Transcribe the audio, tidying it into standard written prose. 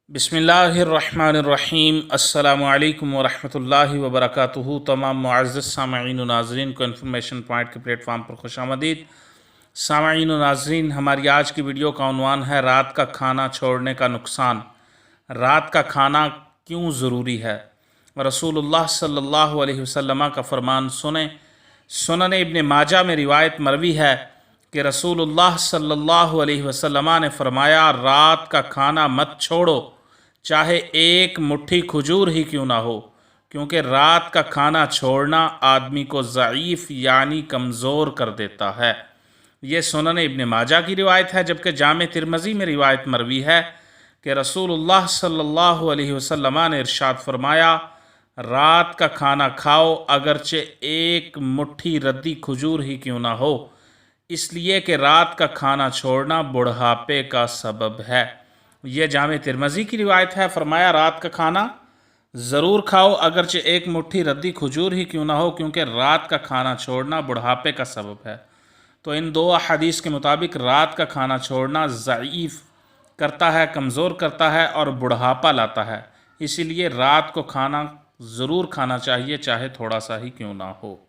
बिस्मिल्लाहिर्रहमानिर्रहीम। अस्सलामु अलैकुम वरहमतुल्लाहि वबरकातुहू। तमाम मुअज़्ज़ज़ सामईन व नाज़रीन को इन्फॉर्मेशन पॉइंट के प्लेटफार्म पर खुशामदीद। सामईन व नाज़रीन, हमारी आज की वीडियो का उन्वान है रात का खाना छोड़ने का नुकसान। रात का खाना क्यों ज़रूरी है? रसूलुल्लाह सल्लल्लाहु अलैहि वसल्लम का फरमान सुने। सुनन इब्न माजा में रिवायत मरवी है कि रसूलुल्लाह सल्लल्लाहु अलैहि वसल्लम ने फरमाया, रात का खाना मत छोड़ो, चाहे एक मुट्ठी खजूर ही क्यों ना हो, क्योंकि रात का खाना छोड़ना आदमी को ज़ईफ़ यानी कमज़ोर कर देता है। ये सुनन इब्न माजा की रिवायत है, जबकि जामे तिरमिज़ी में रिवायत मरवी है कि रसूलुल्लाह सल्लल्लाहु अलैहि वसल्लम ने इरशाद फरमाया, रात का खाना खाओ अगरचे एक मुट्ठी रद्दी खजूर ही क्यों ना हो, इसलिए कि रात का खाना छोड़ना बुढ़ापे का सबब है। यह जामे तिरमिज़ी की रिवायत है। फरमाया, रात का खाना ज़रूर खाओ अगरचे एक मुट्ठी रद्दी खजूर ही क्यों ना हो, क्योंकि रात का खाना छोड़ना बुढ़ापे का सबब है। तो इन दो हदीस के मुताबिक रात का खाना छोड़ना ज़ईफ़ करता है, कमज़ोर करता है और बुढ़ापा लाता है। इसीलिए रात को खाना ज़रूर खाना चाहिए, चाहे थोड़ा सा ही क्यों ना हो।